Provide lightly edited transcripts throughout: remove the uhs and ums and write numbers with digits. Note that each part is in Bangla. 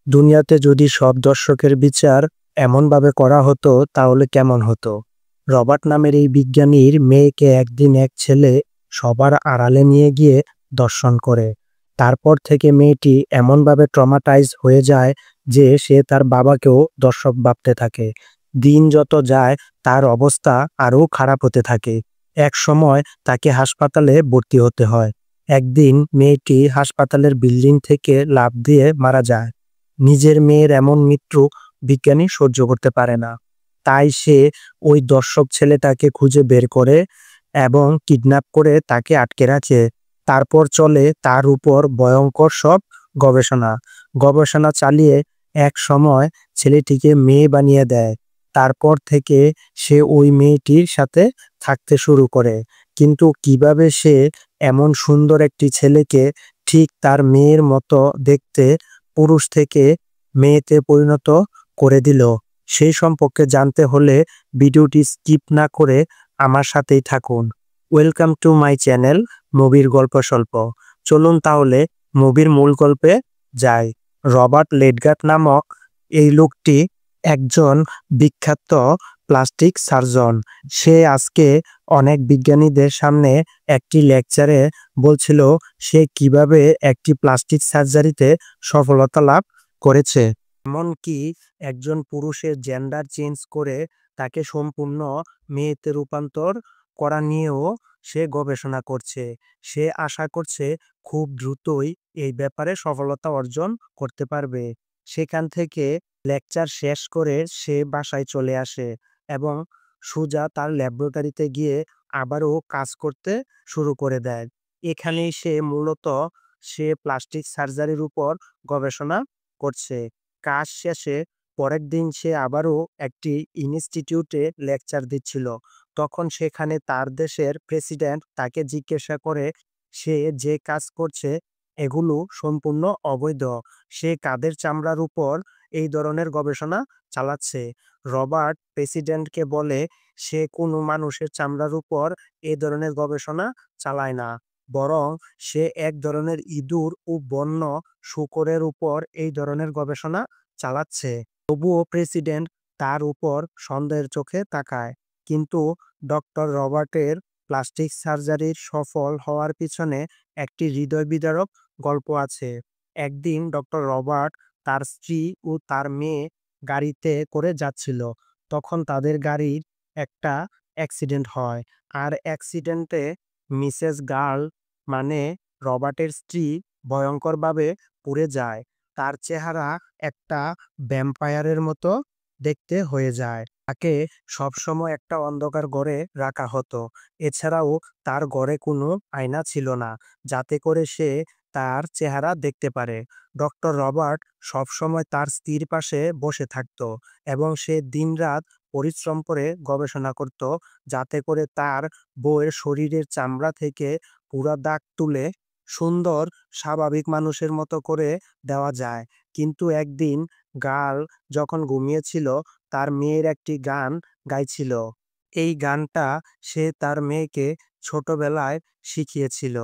দুনিয়াতে যদি সব দর্শকের বিচার এমনভাবে করা হতো তাহলে কেমন হতো? রবার্ট নামের এই বিজ্ঞানীর মেয়েকে একদিন এক ছেলে সবার আড়ালে নিয়ে গিয়ে দর্শন করে। তারপর থেকে মেয়েটি এমনভাবে ট্রমাটাইজ হয়ে যায় যে সে তার বাবাকেও দর্শক ভাবতে থাকে। দিন যত যায় তার অবস্থা আরও খারাপ হতে থাকে। এক সময় তাকে হাসপাতালে ভর্তি হতে হয়। একদিন মেয়েটি হাসপাতালের বিল্ডিং থেকে লাফ দিয়ে মারা যায়। নিজের মেয়ের এমন মৃত্যু বিজ্ঞানী সহ্য করতে পারে না। তাই সে ওই দর্শক ছেলেটাকে খুঁজে বের করে এবং কিডন্যাপ করে তাকে আটকে রাখে। তারপর চলে তার উপর ভয়ঙ্কর সব গবেষণা। গবেষণা চালিয়ে এক সময় ছেলেটিকে মেয়ে বানিয়ে দেয়। তারপর থেকে সে ওই মেয়েটির সাথে থাকতে শুরু করে। কিন্তু কিভাবে সে এমন সুন্দর একটি ছেলেকে ঠিক তার মেয়ের মতো দেখতে পুরুষ থেকে মেয়েতে পরিণত করে দিল, সেই সম্পর্কে জানতে হলে ভিডিওটি স্কিপ না করে আমার সাথেই থাকুন। ওয়েলকাম টু মাই চ্যানেল মুভির গল্প স্বল্প। চলুন তাহলে মুভির মূল গল্পে যাই। রবার্ট লেডগার্ট নামক এই লোকটি একজন বিখ্যাত প্লাস্টিক সার্জন। সে আজকে অনেক বিজ্ঞানীদের সামনে একটি লেকচারে বলছিল সে কিভাবে একটি প্লাস্টিক সার্জারিতে সফলতা লাভ করেছে। এমনকি একজন পুরুষের জেন্ডার চেঞ্জ করে তাকে সম্পূর্ণ মেয়েতে রূপান্তর করা নিয়েও সে গবেষণা করছে। সে আশা করছে খুব দ্রুতই এই ব্যাপারে সফলতা অর্জন করতে পারবে। সেখান থেকে লেকচার শেষ করে সে বাসায় চলে আসে এবং সোজা তার ল্যাবরেটরিতে গিয়ে আবারও কাজ করতে শুরু করে দেয়। এখানেই সে প্লাস্টিক সার্জারির উপর গবেষণা করছে। কাজ শেষে পরের দিন সে আবারও একটি ইনস্টিটিউটে লেকচার দিচ্ছিল। তখন সেখানে তার দেশের প্রেসিডেন্ট তাকে জিজ্ঞাসা করে সে যে কাজ করছে এগুলো সম্পূর্ণ অবৈধ। সে কাদের চামড়ার উপর এই ধরনের গবেষণা চালাচ্ছে? রবার্ট প্রেসিডেন্টকে বলে সে কোনো মানুষের চামড়ার উপর এই ধরনের গবেষণা চালায় না, বরং সে এক ধরনের ইঁদুর ও বন্য শূকরের উপর এই ধরনের গবেষণা চালাচ্ছে। তবুও প্রেসিডেন্ট তার উপর সন্দেহের চোখে তাকায়। কিন্তু ডক্টর রবার্টের প্লাস্টিক সার্জারির সফল হওয়ার পিছনে একটি হৃদয় বিদারক গল্প আছে। একদিন ডক্টর রবার্ট তার স্ত্রী ও তার মেয়ে গাড়িতে করে যাচ্ছিল। তখন তাদের গাড়ির একটা অ্যাক্সিডেন্ট হয়। আর অ্যাক্সিডেন্টে মিসেস গার্ল মানে রবার্টের স্ত্রী ভয়ঙ্করভাবে পুড়ে যায়। তার চেহারা একটা ভ্যাম্পায়ারের মতো দেখতে হয়ে যায়। তাকে সবসময় একটা অন্ধকার ঘরে রাখা হতো। এছাড়াও তার ঘরে কোনো আয়না ছিল না, যাতে করে সে তার চেহারা দেখতে পারে। ডক্টর রবার্ট সবসময় তার স্ত্রীর পাশে বসে থাকত এবং সে দিনরাত পরিশ্রম করে গবেষণা করত, যাতে করে তার বউয়ের শরীরের চামড়া থেকে পুরা দাগ তুলে সুন্দর স্বাভাবিক মানুষের মতো করে দেওয়া যায়। কিন্তু একদিন গার্ল যখন ঘুমিয়েছিল, তার মেয়ের একটি গান গাইছিল। এই গানটা সে তার মেয়েকে ছোটবেলায় শিখিয়েছিল।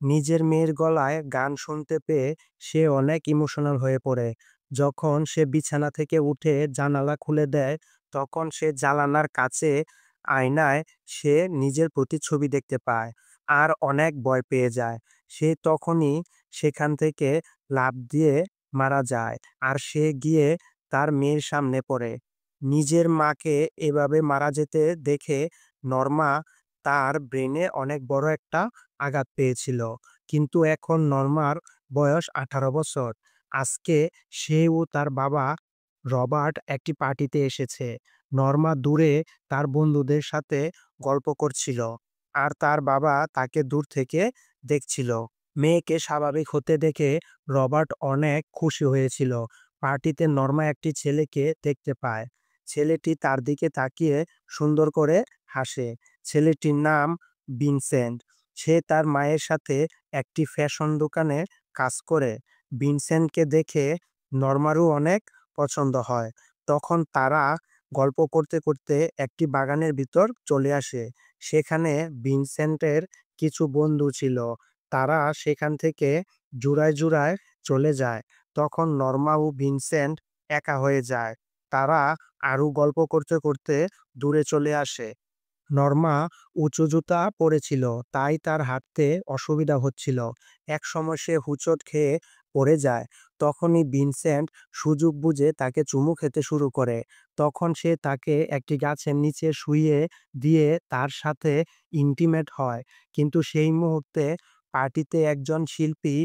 নিজের মেয়ের গলায় গান শুনতে পেয়ে সে অনেক ইমোশনাল হয়ে পড়ে। যখন সে বিছানা থেকে উঠে জানালা খুলে দেয়, তখন সে জানালার কাছে আয়নায় সে নিজের প্রতিচ্ছবি দেখতে পায় আর অনেক ভয় পেয়ে যায়। সে তখনই সেখান থেকে লাফ দিয়ে মারা যায় আর সে গিয়ে তার মেয়ের সামনে পড়ে। নিজের মাকে এভাবে মারা যেতে দেখে নর্মা তার ব্রেনে অনেক বড় একটা আঘাত পেয়েছিল। কিন্তু এখন নর্মার বয়স 18 বছর। আজকে সে ও তার বাবা রবার্ট একটি পার্টিতে এসেছে। নর্মা দূরে তার বন্ধুদের সাথে গল্প করছিল আর তার বাবা তাকে দূর থেকে দেখছিল। মেয়েকে স্বাভাবিক হতে দেখে রবার্ট অনেক খুশি হয়েছিল। পার্টিতে নর্মা একটি ছেলেকে দেখতে পায়। ছেলেটি তার দিকে তাকিয়ে সুন্দর করে হাসে। ছেলেটির নাম ভিনসেন্ট। সে তার মায়ের সাথে একটি ফ্যাশন দোকানে কাজ করে। ভিনসেন্টকে দেখে নর্মারও অনেক পছন্দ হয়। তখন তারা গল্প করতে করতে একটি বাগানের ভিতর চলে আসে। সেখানে ভিনসেন্টের কিছু বন্ধু ছিল। তারা সেখান থেকে জোড়ায় জোড়ায় চলে যায়। তখন নর্মা ও ভিনসেন্ট একা হয়ে যায়। তারা আরও গল্প করতে করতে দূরে চলে আসে। নর্মা উঁচু জুতা পরেছিল, তাই তার হাঁটতে অসুবিধা হচ্ছিল। একসময় সে হোঁচট খেয়ে পড়ে যায়। তখনই ভিনসেন্ট সুযোগ বুঝে তাকে চুমু খেতে শুরু করে। তখন সে তাকে একটি গাছের নিচে শুইয়ে দিয়ে তার সাথে ইন্টিমেট হয়। কিন্তু সেই মুহূর্তে পার্টিতে একজন শিল্পী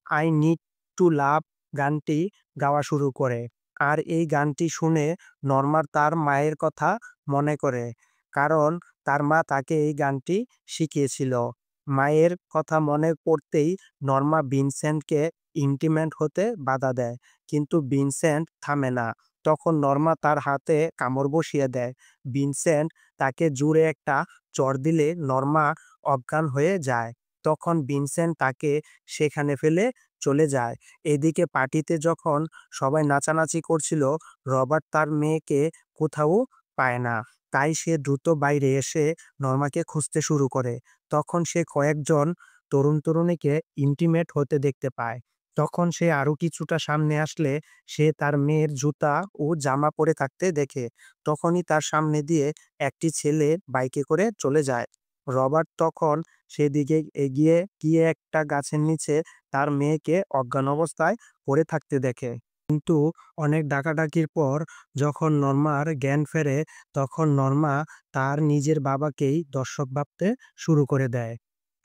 আই নিড টু লাভ গানটি গাওয়া শুরু করে। আর এই গানটি শুনে নর্মার তার মায়ের কথা মনে করে, কারণ তার মা তাকে এই গানটি শিখিয়েছিল। মায়ের কথা মনে পড়তেই নর্মা ভিনসেন্টকে ইন্টিমেট হতে বাধা দেয়, কিন্তু ভিনসেন্ট থামে না। তখন নর্মা তার হাতে কামড় বসিয়ে দেয়। ভিনসেন্ট তাকে জোরে একটা চড় দিলে নর্মা অজ্ঞান হয়ে যায়। তখন ভিনসেন্ট তাকে সেখানে ফেলে চলে যায়। এদিকে পার্টিতে যখন সবাই নাচানাচি করছিল, রবার্ট তার মেয়েকে কোথাও পায় না। তাই সে দ্রুত বাইরে এসে নর্মাকে খুঁজতে শুরু করে। তখন সে কয়েকজন তরুণীকে ইন্টিমেট হতে দেখতে পায়। তখন সে আরো কিছুটা সামনে আসলে সে তার মেয়ের জুতা ও জামা পরে থাকতে দেখে। তখনই তার সামনে দিয়ে একটি ছেলে বাইকে করে চলে যায়। রবার্ট তখন সেদিকে এগিয়ে গিয়ে একটা গাছের নিচে তার মেয়েকে অজ্ঞান অবস্থায় পড়ে থাকতে দেখে। কিন্তু অনেক ডাকাডাকির পর যখন নর্মার জ্ঞান ফেরে, তখন নর্মা তার নিজের বাবাকেই দর্শক ভাবতে শুরু করে দেয়।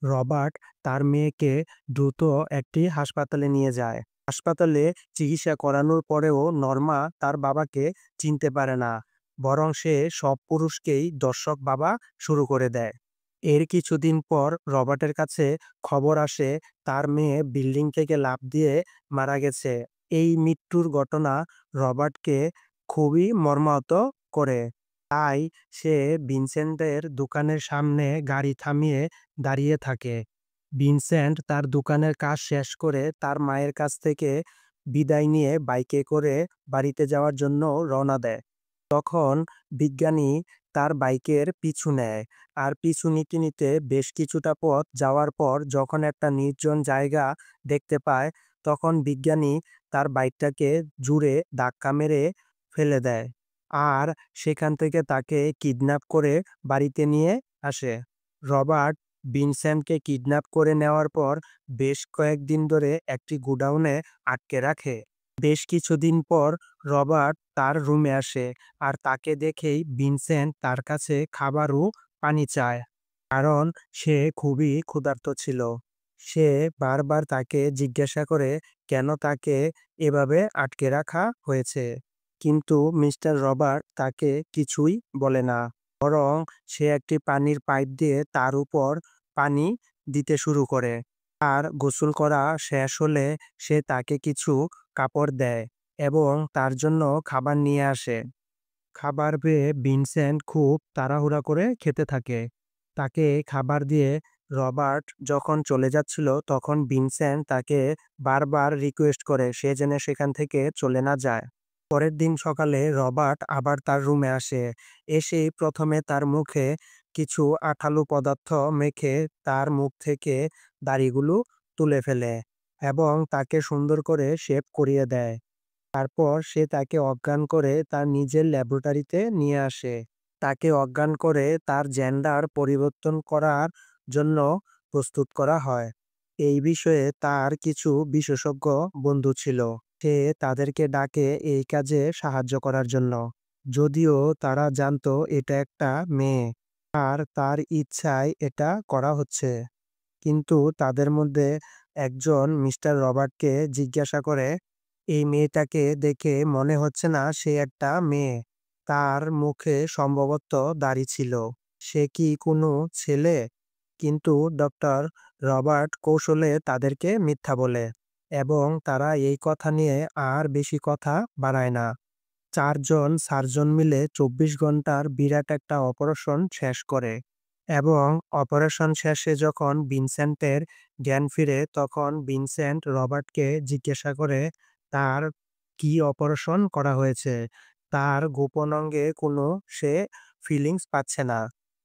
রবার্ট তার মেয়েকে দ্রুত একটি হাসপাতালে নিয়ে যায়। হাসপাতালে চিকিৎসা করানোর পরেও নর্মা তার বাবাকে চিনতে পারে না, বরং সে সব পুরুষকেই দর্শক ভাবা শুরু করে দেয়। এর কিছুদিন পর রবার্টের কাছে খবর আসে তার মেয়ে বিল্ডিং থেকে লাফ দিয়ে মারা গেছে। এই মৃত্যুর ঘটনা রবার্টকে খুবই মর্মাহত করে। তাই সে ভিনসেন্টের দোকানের সামনে গাড়ি থামিয়ে দাঁড়িয়ে থাকে। ভিনসেন্ট তার দোকানের কাজ শেষ করে তার মায়ের কাছ থেকে বিদায় নিয়ে বাইকে করে বাড়িতে যাওয়ার জন্য রওনা দেয়। তখন বিজ্ঞানী তার বাইকের পিছু নেয়। আর পিছু নিতে নিতে বেশ কিছুটা পথ যাওয়ার পর যখন একটা নির্জন জায়গা দেখতে পায়, তখন বিজ্ঞানী তার বাইকটাকে জুড়ে ধাক্কা মেরে ফেলে দেয়। আর সেখান থেকে তাকে কিডন্যাপ করে বাড়িতে নিয়ে আসে। রবার্ট ভিনসেন্টকে কিডন্যাপ করে নেওয়ার পর বেশ কয়েকদিন ধরে একটি গোডাউনে আটকে রাখে। বেশ কিছুদিন পর রবার্ট তার রুমে আসে, আর তাকে দেখেই ভিনসেন্ট তার কাছে খাবার ও পানি চায়, কারণ সে খুবই ক্ষুধার্ত ছিল। সে বারবার তাকে জিজ্ঞাসা করে কেন তাকে এভাবে আটকে রাখা হয়েছে, কিন্তু মিস্টার রবার্ট তাকে কিছুই বলে না, বরং সে একটি পানির পাইপ দিয়ে তার উপর পানি দিতে শুরু করে। আর গোসল করা শেষ হলে সে তাকে কিছু কাপড় দেয় এবং তার জন্য খাবার নিয়ে আসে। খাবার পেয়ে ভিনসেন্ট খুব তাড়াহুড়া করে খেতে থাকে। তাকে খাবার দিয়ে রবার্ট যখন চলে যাচ্ছিল, তখন ভিনসেন্ট তাকে বারবার রিকোয়েস্ট করে সে যেন সেখান থেকে চলে না যায়। পরের দিন সকালে রবার্ট আবার তার রুমে আসে। এসেই প্রথমে তার মুখে কিছু আঠালো পদার্থ মেখে তার মুখ থেকে দাড়িগুলো তুলে ফেলে এবং তাকে সুন্দর করে শেভ করিয়ে দেয়। তারপর সে তাকে অজ্ঞান করে তার নিজের ল্যাবরেটরিতে নিয়ে আসে। তাকে অজ্ঞান করে তার জেন্ডার পরিবর্তন করার জন্য প্রস্তুত করা হয়। এই বিষয়ে তার কিছু বিশেষজ্ঞ বন্ধু ছিল। সে তাদেরকে ডাকে এই কাজে সাহায্য করার জন্য, যদিও তারা জানতো এটা একটা মেয়ে আর তার ইচ্ছায় এটা করা হচ্ছে। কিন্তু তাদের মধ্যে একজন মিস্টার রবার্টকে জিজ্ঞাসা করে, এই মেয়েটাকে দেখে মনে হচ্ছে না সে একটা মেয়ে। তার মুখে সম্ভবত দাড়ি ছিল। সে কি কোনো ছেলে? কিন্তু ডক্টর রবার্ট কৌশলে তাদেরকে মিথ্যা বলে এবং তারা এই কথা নিয়ে আর বেশি কথা বাড়ায় না। ৪ জন সার্জন মিলে ২৪ ঘন্টার বিরাট একটা অপারেশন শেষ করে এবং অপারেশন শেষে যখন ভিনসেন্টের জ্ঞান ফিরে, তখন ভিনসেন্ট রবার্টকে জিজ্ঞাসা করে তার কি অপারেশন করা হয়েছে। তার গোপন অঙ্গে কোনো সে ফিলিংস পাচ্ছে না।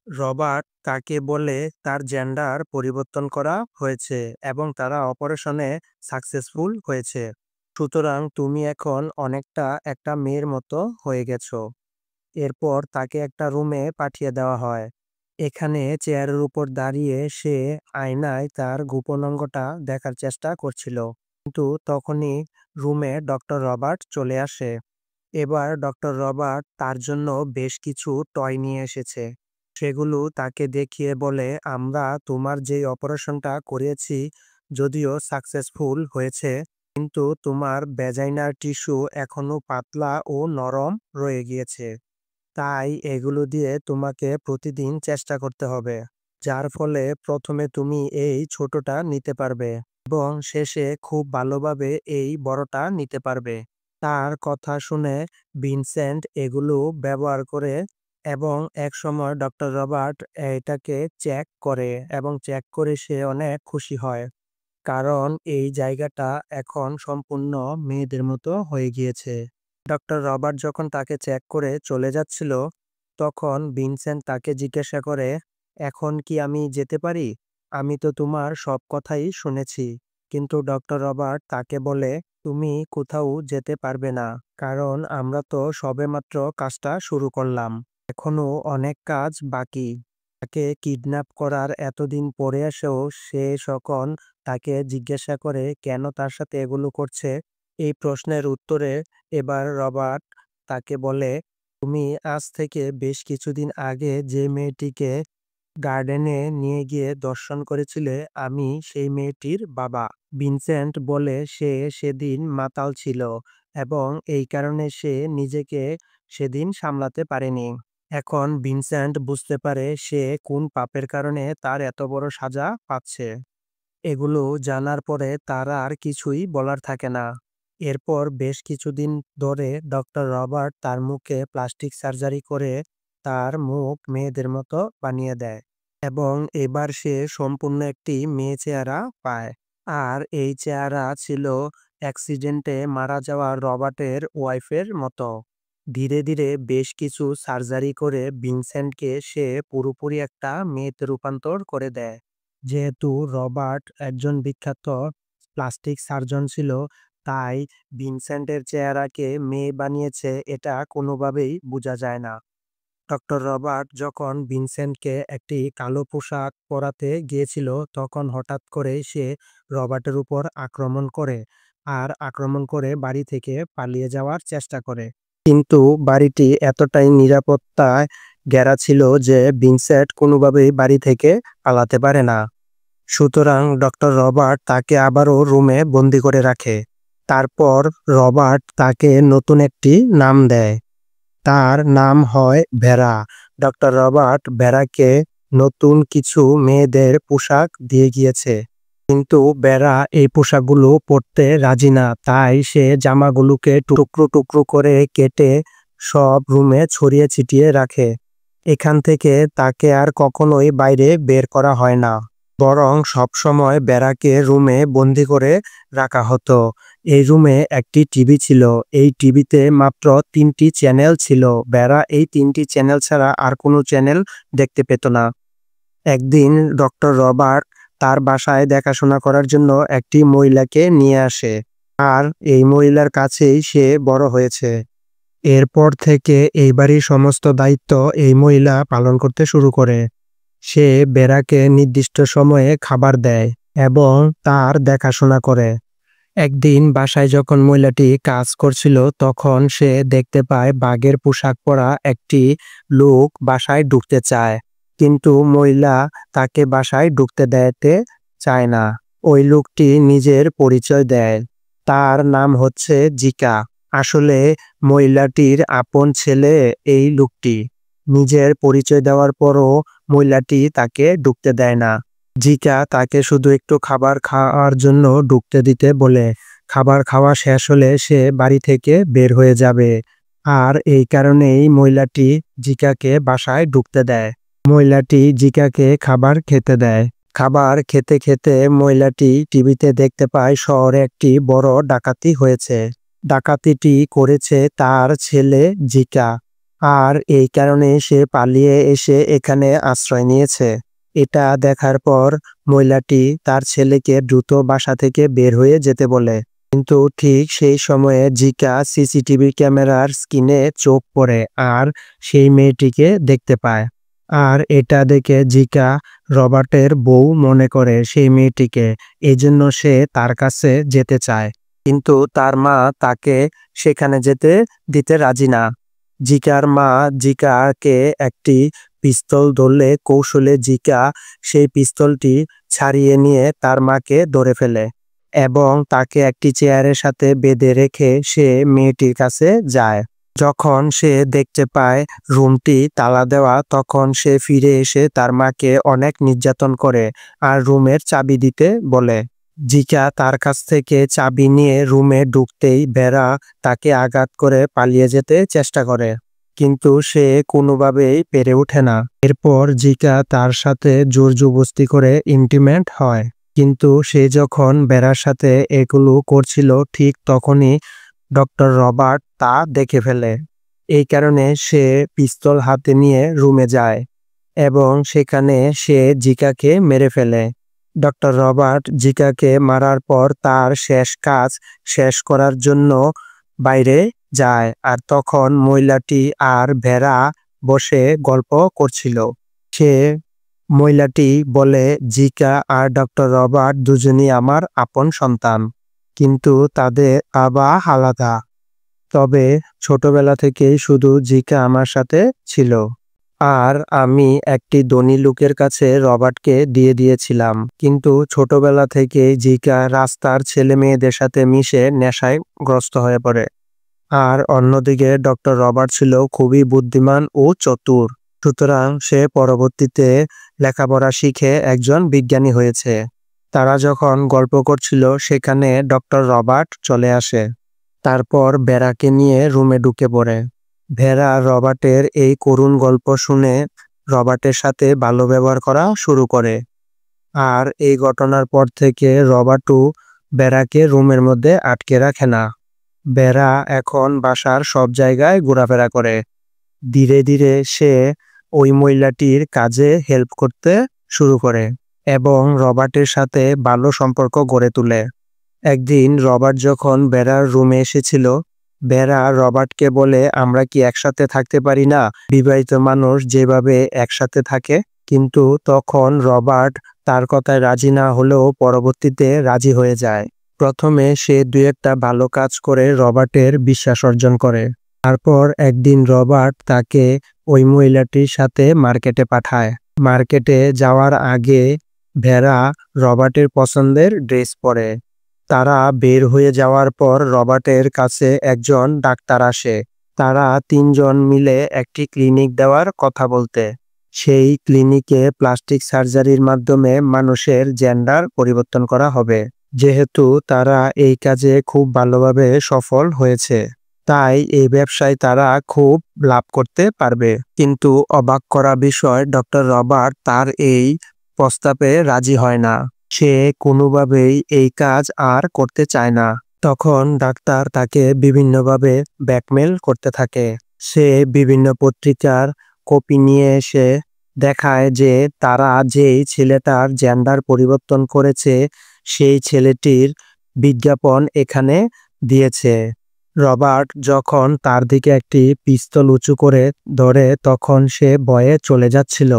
রবার্ট তাকে বলে তার জেন্ডার পরিবর্তন করা হয়েছে এবং তারা অপারেশনে সাকসেসফুল হয়েছে। সুতরাং তুমি এখন অনেকটা একটা মেয়ের মতো হয়ে গেছো। এরপর তাকে একটা রুমে পাঠিয়ে দেওয়া হয়। এখানে চেয়ারের উপর দাঁড়িয়ে সে আয়নায় তার গোপন অঙ্গটা দেখার চেষ্টা করছিল। কিন্তু তখনই রুমে ডক্টর রবার্ট চলে আসে। এবার ডক্টর রবার্ট তার জন্য বেশ কিছু টয় নিয়ে এসেছে। সেগুলো তাকে দেখিয়ে বলে, আমরা তোমার যেই অপারেশনটা করিয়েছি যদিও সাকসেসফুল হয়েছে, কিন্তু তোমার ভ্যাজাইনার টিস্যু এখনো পাতলা ও নরম রয়ে গিয়েছে। তাই এগুলো দিয়ে তোমাকে প্রতিদিন চেষ্টা করতে হবে, যার ফলে প্রথমে তুমি এই ছোটটা নিতে পারবে এবং শেষে খুব ভালোভাবে এই বড়টা নিতে পারবে। তার কথা শুনে ভিনসেন্ট এগুলো ব্যবহার করে এবং একসময় ডক্টর রবার্ট এটাকে চেক করে এবং চেক করে সে অনেক খুশি হয়, কারণ এই জায়গাটা এখন সম্পূর্ণ মেয়েদের মতো হয়ে গিয়েছে। ডক্টর রবার্ট যখন তাকে চেক করে চলে যাচ্ছিল, তখন ভিনসেন্ট তাকে জিজ্ঞাসা করে, এখন কি আমি যেতে পারি? আমি তো তোমার সব কথাই শুনেছি। কিন্তু ডক্টর রবার্ট তাকে বলে, তুমি কোথাও যেতে পারবে না, কারণ আমরা তো সবেমাত্র কাজটা শুরু করলাম। এখনো অনেক কাজ বাকি। তাকে কিডন্যাপ করার এতদিন পরে এসেও সে যখন তাকে জিজ্ঞাসা করে কেন তার সাথে এগুলো করছে, এই প্রশ্নের উত্তরে এবার রবার্ট তাকে বলে, তুমি আজ থেকে বেশ কিছুদিন আগে যে মেয়েটিকে গার্ডেনে নিয়ে গিয়ে দর্শন করেছিলে, আমি সেই মেয়েটির বাবা। ভিনসেন্ট বলে সে সেদিন মাতাল ছিল এবং এই কারণে সে নিজেকে সেদিন সামলাতে পারেনি। এখন ভিনসেন্ট বুঝতে পারে সে কোন পাপের কারণে তার এত বড় সাজা পাচ্ছে। এগুলো জানার পরে তার আর কিছুই বলার থাকে না। এরপর বেশ কিছুদিন ধরে ডক্টর রবার্ট তার মুখে প্লাস্টিক সার্জারি করে তার মুখ মেয়েদের মতো বানিয়ে দেয় এবং এবার সে সম্পূর্ণ একটি মেয়ে চেহারা পায়। আর এই চেহারা ছিল অ্যাক্সিডেন্টে মারা যাওয়া রবার্টের ওয়াইফের মতো। ধীরে ধীরে বেশ কিছু সার্জারি করে ভিনসেন্টকে সে পুরোপুরি একটা মেয়েতে রূপান্তর করে দেয়। যেহেতু রবার্ট একজন বিখ্যাত প্লাস্টিক সার্জন ছিল, তাই ভিনসেন্টের চেহারাকে মেয়ে বানিয়েছে এটা কোনোভাবেই বোঝা যায় না। ডক্টর রবার্ট যখন ভিনসেন্টকে একটি কালো পোশাক পরাতে গিয়েছিল, তখন হঠাৎ করে সে রবার্টের উপর আক্রমণ করে আর আক্রমণ করে বাড়ি থেকে পালিয়ে যাওয়ার চেষ্টা করে। কিন্তু বাড়িটি এতটাই নিরাপত্তায় ঘেরা ছিল যে ভিনসেন্ট কোনোভাবেই বাড়ি থেকে পালাতে পারে না। সুতরাং ডক্টর রবার্ট তাকে আবারও রুমে বন্দি করে রাখে। তারপর রবার্ট তাকে নতুন একটি নাম দেয়। তার নাম হয় ভেরা। ডক্টর রবার্ট ভেরাকে নতুন কিছু মেয়েদের পোশাক দিয়ে গিয়েছে, কিন্তু ভেরা এই পোশাকগুলো পরতে রাজি না। তাই সে জামাগুলোকে টুকরো টুকরো করে কেটে সব রুমে ছড়িয়ে ছিটিয়ে রাখে। এখান থেকে তাকে আর কখনোই বাইরে বের করা হয় না, বরং সবসময় ভেরাকে রুমে বন্দি করে রাখা হতো। এই রুমে একটি টিভি ছিল। এই টিভিতে মাত্র 3টি চ্যানেল ছিল। ভেরা এই 3টি চ্যানেল ছাড়া আর কোনো চ্যানেল দেখতে পেত না। একদিন ডক্টর রবার্ট তার বাসায় দেখাশোনা করার জন্য একটি মহিলাকে নিয়ে আসে, আর এই মহিলার কাছেই সে বড় হয়েছে। এরপর থেকে এই বাড়ির সমস্ত দায়িত্ব এই মহিলা পালন করতে শুরু করে। সে ভেরাকে নির্দিষ্ট সময়ে খাবার দেয় এবং তার দেখাশোনা করে। একদিন বাসায় যখন মহিলাটি কাজ করছিল, তখন সে দেখতে পায় বাঘের পোশাক পরা একটি লোক বাসায় ঢুকতে চায়, কিন্তু মহিলা তাকে বাসায় ঢুকতে দিতে চায় না। ওই লোকটি নিজের পরিচয় দেয়। তার নাম হচ্ছে জিকা। আসলে মহিলাটির আপন ছেলে এই লোকটি। নিজের পরিচয় দেওয়ার পরও মহিলাটি তাকে ঢুকতে দেয় না। জিকা তাকে শুধু একটু খাবার খাওয়ার জন্য ঢুকতে দিতে বলে। খাবার খাওয়া শেষ হলে সে বাড়ি থেকে বের হয়ে যাবে, আর এই কারণেই মহিলাটি জিকাকে বাসায় ঢুকতে দেয়। মহিলাটি জিকাকে খাবার খেতে দেয়। খাবার খেতে খেতে মহিলাটি টিভিতে দেখতে পায় শহরে একটি বড় ডাকাতি হয়েছে। ডাকাতিটি করেছে তার ছেলে জিকা, আর এই কারণে সে পালিয়ে এসে এখানে আশ্রয় নিয়েছে। এটা দেখার পর মহিলাটি তার ছেলেকে দ্রুত বাসা থেকে বের হয়ে যেতে বলে। কিন্তু ঠিক সেই সময়ে জিকা সিসিটিভি ক্যামেরার স্ক্রিনে চোখ পড়ে আর সেই মেয়েটিকে দেখতে পায়। আর এটা দেখে জিকা রবার্টের বউ মনে করে সেই মেয়েটিকে, এজন্য সে তার কাছে যেতে চায়। কিন্তু তার মা তাকে সেখানে যেতে দিতে রাজি না। জিকার মা জিকাকে একটি পিস্তল ধরলে কৌশলে জিকা সেই পিস্তলটি ছাড়িয়ে নিয়ে তার মাকে ধরে ফেলে এবং তাকে একটি চেয়ারের সাথে বেঁধে রেখে সে মেয়েটির কাছে যায়। যখন সে দেখতে পায় রুমটি তালা দেওয়া, তখন সে ফিরে এসে তার মাকে অনেক নির্যাতন করে আর রুমের চাবি দিতে বলে। জিকা তার কাছ থেকে চাবি নিয়ে রুমে ঢুকতেই বেড়া তাকে আঘাত করে পালিয়ে যেতে চেষ্টা করে, কিন্তু সে কোনোভাবেই পেরে ওঠে না। এরপর জিকা তার সাথে জোর-জবরদস্তি করে ইন্টিমেট হয়। কিন্তু সে যখন বেড়ার সাথে এগুলো করছিল ঠিক তখনই ডক্টর রবার্ট তা দেখে ফেলে। এই কারণে সে পিস্তল হাতে নিয়ে রুমে যায় এবং সেখানে সে জিকাকে মেরে ফেলে। ডক্টর রবার্ট জিকাকে মারার পর তার শেষ কাজ শেষ করার জন্য বাইরে যায়, আর তখন মহিলাটি আর ভেড়া বসে গল্প করছিল। সে মহিলাটি বলে, জিকা আর ডক্টর রবার্ট দুজনই আমার আপন সন্তান, কিন্তু তাদের বাবা আলাদা। তবে ছোটবেলা থেকেই শুধু জিকা আমার সাথে ছিল, আর আমি একটি ধনী লোকের কাছে রবার্টকে দিয়ে দিয়েছিলাম। কিন্তু ছোটবেলা থেকেই জিকা রাস্তার ছেলে মেয়েদের সাথে মিশে নেশায় গ্রস্ত হয়ে পড়ে। আর অন্যদিকে ডক্টর রবার্ট ছিল খুবই বুদ্ধিমান ও চতুর, সুতরাং সে পরবর্তীতে লেখাপড়া শিখে একজন বিজ্ঞানী হয়েছে। তারা যখন গল্প করছিল সেখানে ডক্টর রবার্ট চলে আসে। তারপর ভেড়াকে নিয়ে রুমে ঢুকে পড়ে। ভেড়া রবার্টের এই করুণ গল্প শুনে রবার্টের সাথে ভালো ব্যবহার করা শুরু করে। আর এই ঘটনার পর থেকে রবার্টও ভেড়াকে রুমের মধ্যে আটকে রাখে না। ভেড়া এখন বাসার সব জায়গায় ঘোরাফেরা করে। ধীরে ধীরে সে ওই মহিলাটির কাজে হেল্প করতে শুরু করে এবং রবার্টের সাথে ভালো সম্পর্ক গড়ে তোলে। একদিন রবার্ট যখন ভেড়ার রুমে এসেছিল, ভেড়া রবার্টকে বলে, আমরা কি একসাথে থাকতে পারি না? বিবাহিত মানুষ যেভাবে একসাথে থাকে। কিন্তু তখন রবার্ট তার কথায় রাজি না হলেও পরবর্তীতে রাজি হয়ে যায়। প্রথমে সে দুই একটা ভালো কাজ করে রবার্টের বিশ্বাস অর্জন করে। তারপর একদিন রবার্ট তাকে ওই মহিলাটির সাথে মার্কেটে পাঠায়। মার্কেটে যাওয়ার আগে ভেড়া রবার্টের পছন্দের ড্রেস পরে। তারা বের হয়ে যাওয়ার পর রবার্টের কাছে একজন ডাক্তার আসে। তারা তিনজন মিলে একটি ক্লিনিক দেওয়ার কথা বলতে। সেই ক্লিনিকে প্লাস্টিক সার্জারির মাধ্যমে মানুষের জেন্ডার পরিবর্তন করা হবে। যেহেতু তারা এই কাজে খুব ভালোভাবে সফল হয়েছে, তাই এই ব্যবসায় তারা খুব লাভ করতে পারবে। কিন্তু অবাক করা বিষয়, ডক্টর রবার্ট তার এই প্রস্তাবে রাজি হয় না। সে কোনোভাবেই এই কাজ আর করতে চায় না। তখন ডাক্তার তাকে বিভিন্নভাবে ব্ল্যাকমেল করতে থাকে। সে বিভিন্ন পত্রিকার কপি নিয়ে এসে দেখায় যে তারা যেই ছেলেটার জেন্ডার পরিবর্তন করেছে সেই ছেলেটির বিজ্ঞাপন এখানে দিয়েছে। রবার্ট যখন তার দিকে একটি পিস্তল উঁচু করে ধরে তখন সে ভয়ে চলে যাচ্ছিল।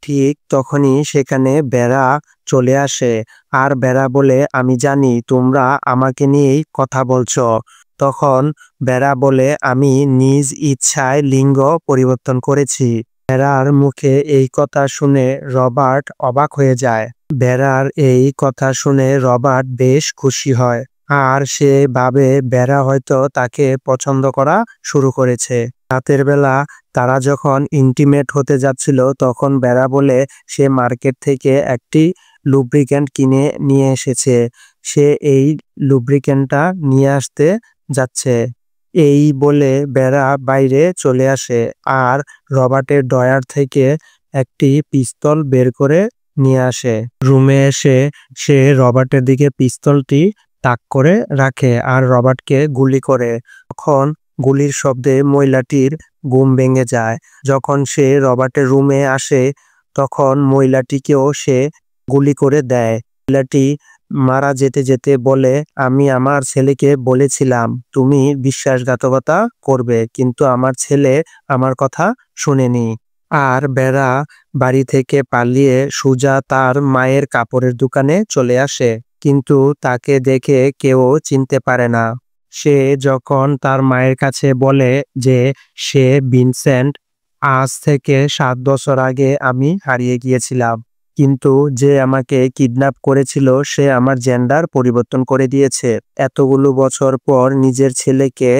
ঠিক তখনই সেখানে বেড়া চলে আসে আর বেড়া বলে, আমি জানি তোমরা আমাকে নিয়েই কথা বলছো। তখন বেড়া বলে, আমি নিজ ইচ্ছায় লিঙ্গ পরিবর্তন করেছি। বেড়ার মুখে এই কথা শুনে রবার্ট অবাক হয়ে যায়। বেড়ার এই কথা শুনে রবার্ট বেশ খুশি হয় আর সে ভাবে বেড়া হয়তো তাকে পছন্দ করা শুরু করেছে। রাতের বেলা তারা যখন ইন্টিমেট হতে যাচ্ছিল তখন বেড়া বলে সে মার্কেট থেকে একটি লুব্রিক্যান্ট কিনে নিয়ে এসেছে। সে এই লুব্রিক্যান্টটা নিয়ে আসতে যাচ্ছে। এই বলে বেড়া বাইরে চলে আসে আর রবার্টের ড্রয়ার থেকে একটি পিস্তল বের করে নিয়ে আসে। রুমে এসে সে রবার্টের দিকে পিস্তলটি তাক করে রাখে আর রবার্টকে গুলি করে। তখন গুলির শব্দে মহিলাটির ঘুম ভেঙে যায়। যখন সে রবার্টের রুমে আসে তখন মহিলাটিকেও সে গুলি করে দেয়। মহিলাটি মারা যেতে যেতে বলে, আমি আমার ছেলেকে বলেছিলাম তুমি বিশ্বাসঘাতকতা করবে, কিন্তু আমার ছেলে আমার কথা শুনেনি। আর বেড়া বাড়ি থেকে পালিয়ে সুজা তার মায়ের কাপড়ের দোকানে চলে আসে, কিন্তু তাকে দেখে কেউ চিনতে পারে না। সে যখন তার মায়ের কাছে বলে যে সে ভিনসেন্ট, আজ থেকে 7 বছর আগে আমি হারিয়ে গিয়েছিলাম, কিন্তু যে আমাকে কিডন্যাপ করেছিল সে আমার জেন্ডার পরিবর্তন করে দিয়েছে। এতগুলো বছর পর নিজের ছেলেকে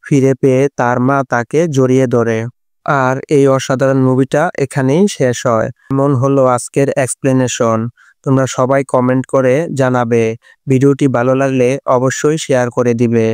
ফিরে পেয়ে তার মা তাকে জড়িয়ে ধরে। আর এই অসাধারণ মুভিটা এখানেই শেষ হয়। এমন হলো আজকের এক্সপ্লেনেশন। তোমরা সবাই কমেন্ট করে জানাবে। ভিডিওটি ভালো লাগলে অবশ্যই শেয়ার করে দিবে।